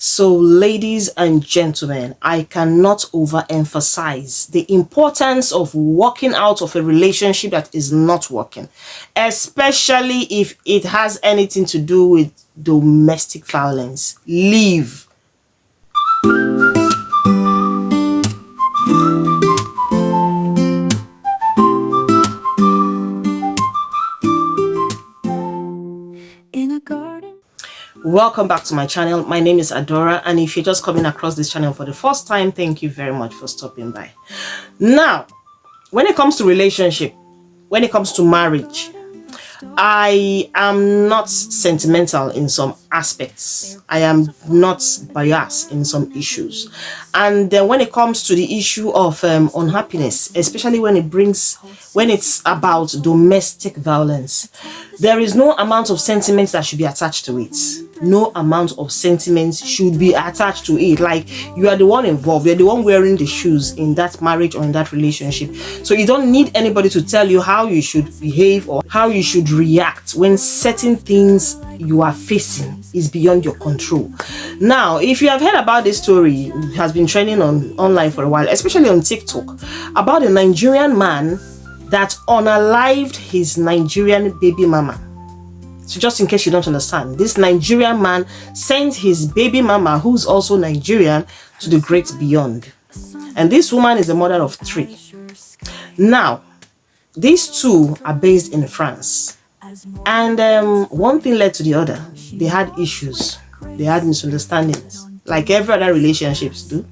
So, ladies and gentlemen, I cannot overemphasize the importance of walking out of a relationship that is not working, especially if it has anything to do with domestic violence. Leave. Welcome back to my channel. My name is Adora, and if you're just coming across this channel for the first time, thank you very much for stopping by. Now, when it comes to relationship, when it comes to marriage, I am not sentimental in some aspects. I am not biased in some issues. And then when it comes to the issue of unhappiness, especially when it's about domestic violence, there is no amount of sentiments that should be attached to it. No amount of sentiments should be attached to it. Like, you are the one involved, you're the one wearing the shoes in that marriage or in that relationship. So you don't need anybody to tell you how you should behave or how you should react when certain things you are facing is beyond your control. Now, if you have heard about this story, it has been trending online for a while, especially on TikTok, about a Nigerian man that unalived his Nigerian baby mama. So just in case you don't understand, this Nigerian man sent his baby mama, who's also Nigerian, to the great beyond. And this woman is a mother of 3. Now, these two are based in France. And one thing led to the other. They had issues. They had misunderstandings, like every other relationships do.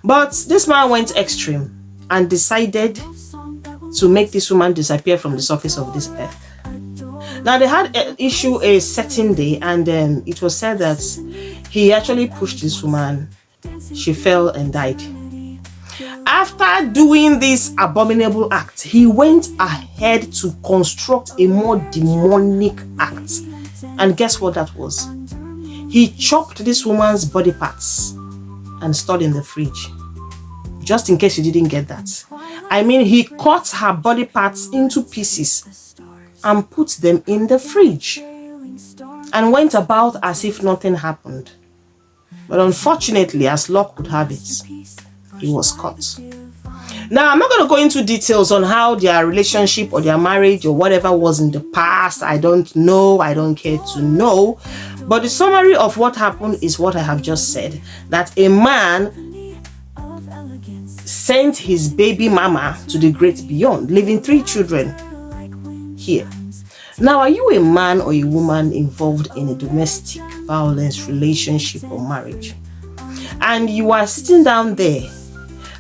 But this man went extreme and decided to make this woman disappear from the surface of this earth. Now, they had an issue a certain day, and it was said that he actually pushed this woman. She fell and died. After doing this abominable act, he went ahead to construct a more demonic act. And guess what that was? He chopped this woman's body parts and stored in the fridge. Just in case you didn't get that. I mean, he cut her body parts into pieces and put them in the fridge and went about as if nothing happened. But unfortunately, as luck would have it, he was caught. Now, I'm not going to go into details on how their relationship or their marriage or whatever was in the past. I don't know. I don't care to know. But the summary of what happened is what I have just said. That a man sent his baby mama to the great beyond, leaving 3 children here. Now, are you a man or a woman involved in a domestic violence relationship or marriage? And you are sitting down there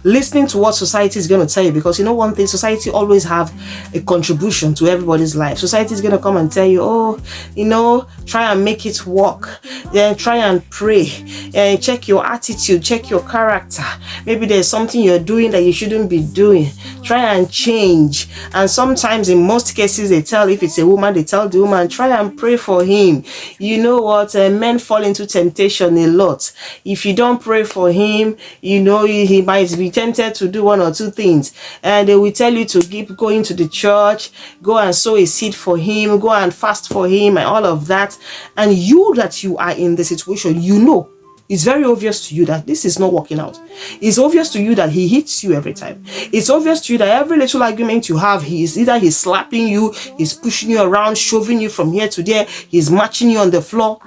listening to what society is going to tell you, because you know one thing, society always have a contribution to everybody's life. Society is going to come and tell you, oh, you know, try and make it work, then try and pray, and check your attitude, check your character. Maybe there's something you're doing that you shouldn't be doing. Try and change. And sometimes, in most cases, they tell, if it's a woman, they tell the woman, try and pray for him. You know what, men fall into temptation a lot. If you don't pray for him, you know, he might be tempted to do 1 or 2 things, and they will tell you to keep going to the church, go and sow a seed for him, go and fast for him, and all of that. And you that you are in the situation, you know, it's very obvious to you that this is not working out. It's obvious to you that he hits you every time. It's obvious to you that every little argument you have, he's slapping you, he's pushing you around, shoving you from here to there, he's matching you on the floor.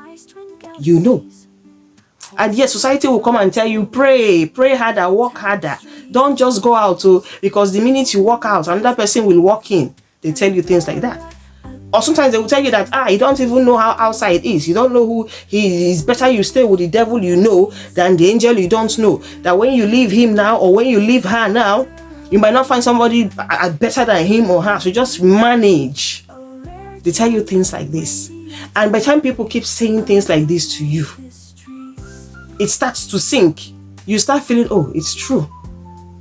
You know. And yet society will come and tell you, pray harder, work harder. Don't just go out, because the minute you walk out, another person will walk in. They tell you things like that. Or sometimes they will tell you that, you don't even know how outside is. You don't know who he is. Better you stay with the devil you know than the angel you don't know. That when you leave him now, or when you leave her now, you might not find somebody better than him or her. So just manage. They tell you things like this. And by the time people keep saying things like this to you, it starts to sink. You start feeling, oh, it's true.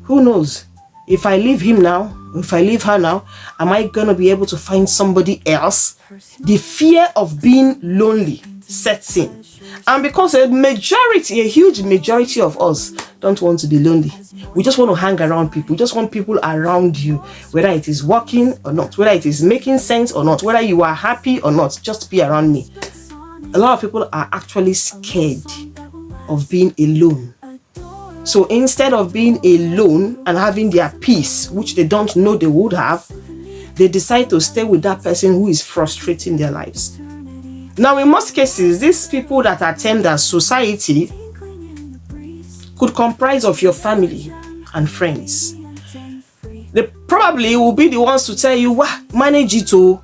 Who knows? If I leave him now, if I leave her now, am I going to be able to find somebody else? The fear of being lonely sets in. And because a huge majority of us don't want to be lonely. We just want to hang around people. We just want people around you, whether it is working or not, whether it is making sense or not, whether you are happy or not, just be around me. A lot of people are actually scared of being alone. So instead of being alone and having their peace, which they don't know they would have, they decide to stay with that person who is frustrating their lives. Now, in most cases, these people that attend as society could comprise of your family and friends. They probably will be the ones to tell you, "Wah, manage it, oh,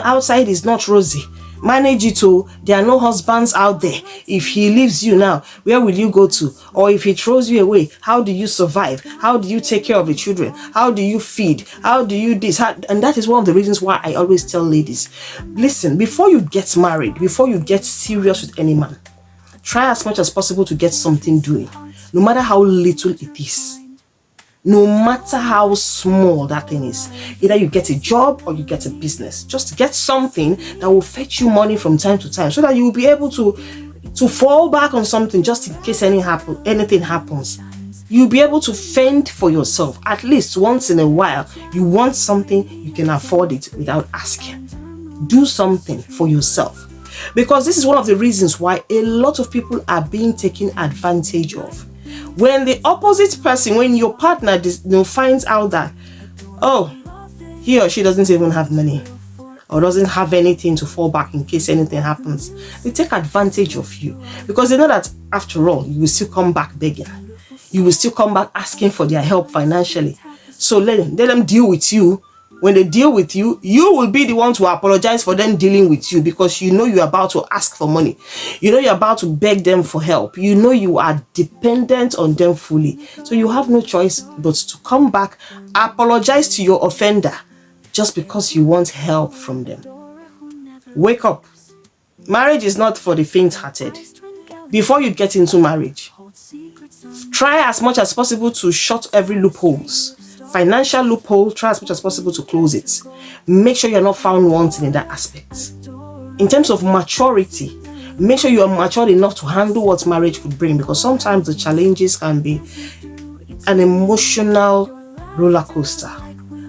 outside is not rosy. Manage it, oh, there are no husbands out there. If he leaves you now, where will you go to? Or if he throws you away, how do you survive? How do you take care of the children? How do you feed? How do you this?" And that is one of the reasons why I always tell ladies, listen, before you get married, before you get serious with any man, try as much as possible to get something doing, no matter how little it is. No matter how small that thing is, either you get a job or you get a business. Just get something that will fetch you money from time to time, so that you will be able to fall back on something just in case anything happens. You'll be able to fend for yourself. At least once in a while, you want something, you can afford it without asking. Do something for yourself. Because this is one of the reasons why a lot of people are being taken advantage of. When the opposite person, when your partner finds out that, oh, he or she doesn't even have money or doesn't have anything to fall back in case anything happens, they take advantage of you, because they know that after all, you will still come back begging. You will still come back asking for their help financially. So let them deal with you. When they deal with you, you will be the one to apologize for them dealing with you, because you know you're about to ask for money. You know you're about to beg them for help. You know you are dependent on them fully. So you have no choice but to come back, apologize to your offender just because you want help from them. Wake up. Marriage is not for the faint-hearted. Before you get into marriage, try as much as possible to shut every loopholes. Financial loophole, try as much as possible to close it. Make sure you're not found wanting in that aspect. In terms of maturity, make sure you are matured enough to handle what marriage could bring, because sometimes the challenges can be an emotional roller coaster.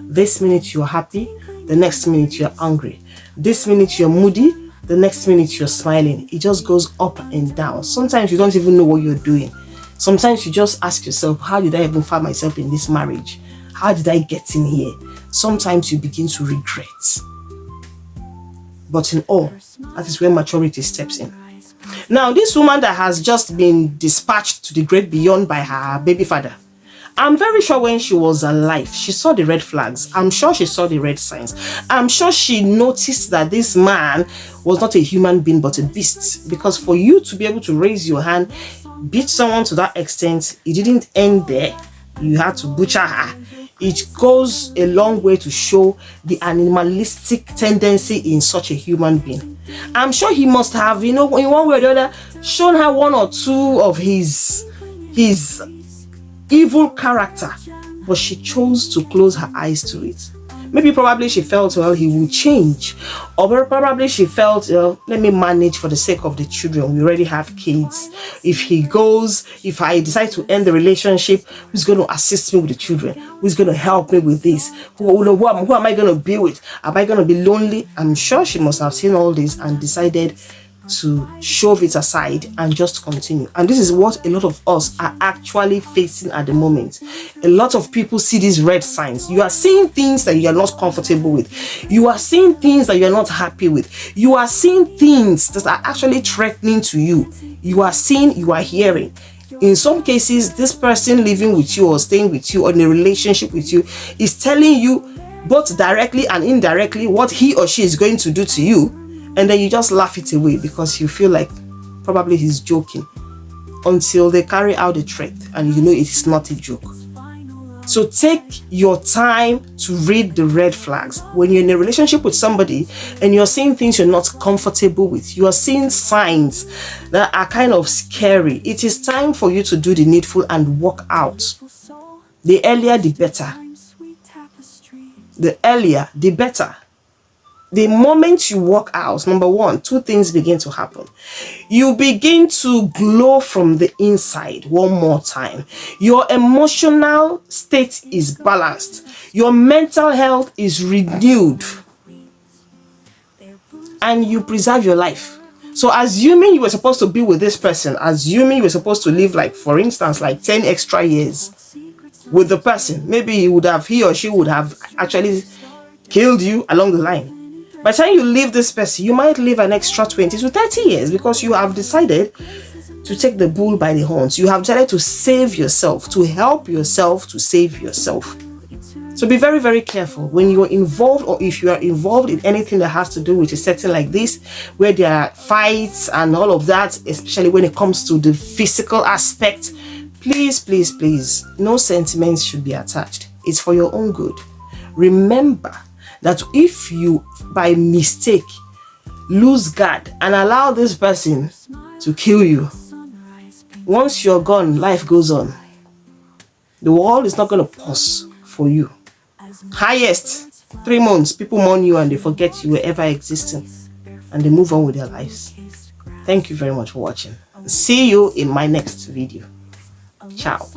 This minute you're happy, the next minute you're angry. This minute you're moody, the next minute you're smiling. It just goes up and down. Sometimes you don't even know what you're doing. Sometimes you just ask yourself, how did I even find myself in this marriage? How did I get in here? Sometimes you begin to regret. But in all, that is where maturity steps in. Now, this woman that has just been dispatched to the great beyond by her baby father, I'm very sure when she was alive, she saw the red flags. I'm sure she saw the red signs. I'm sure she noticed that this man was not a human being but a beast. Because for you to be able to raise your hand, beat someone to that extent, it didn't end there. You had to butcher her. It goes a long way to show the animalistic tendency in such a human being. I'm sure he must have, in one way or the other, shown her one or two of his evil character, but she chose to close her eyes to it. Maybe probably she felt, well, he will change. Or probably she felt, let me manage for the sake of the children. We already have kids. If he goes, if I decide to end the relationship, who's going to assist me with the children? Who's going to help me with this? Who am I going to be with? Am I going to be lonely? I'm sure she must have seen all this and decided to shove it aside and just continue. And this is what a lot of us are actually facing at the moment. A lot of people see these red signs. You are seeing things that you are not comfortable with. You are seeing things that you are not happy with. You are seeing things that are actually threatening to you. You are seeing, you are hearing. In some cases, this person living with you or staying with you or in a relationship with you is telling you both directly and indirectly what he or she is going to do to you. And then you just laugh it away because you feel like probably he's joking, until they carry out the threat and you know it is not a joke. So take your time to read the red flags. When you're in a relationship with somebody and you're seeing things you're not comfortable with, you are seeing signs that are kind of scary, it is time for you to do the needful and walk out. The earlier, the better. The earlier, the better. The moment you walk out, number one, two things begin to happen. You begin to glow from the inside one more time. Your emotional state is balanced. Your mental health is renewed. And you preserve your life. So assuming you were supposed to be with this person, assuming you were supposed to live, like, for instance, like 10 extra years with the person, maybe he or she would have actually killed you along the line. By the time you leave this person, you might live an extra 20 to 30 years because you have decided to take the bull by the horns. You have decided to save yourself, to help yourself, to save yourself. So be very, very careful when you're involved, or if you are involved in anything that has to do with a setting like this, where there are fights and all of that, especially when it comes to the physical aspect. Please, please, please, no sentiments should be attached. It's for your own good. Remember that if you, by mistake, lose guard and allow this person to kill you, once you're gone, life goes on. The world is not going to pause for you. Highest 3 months, people mourn you and they forget you were ever existing, and they move on with their lives. Thank you very much for watching. See you in my next video. Ciao.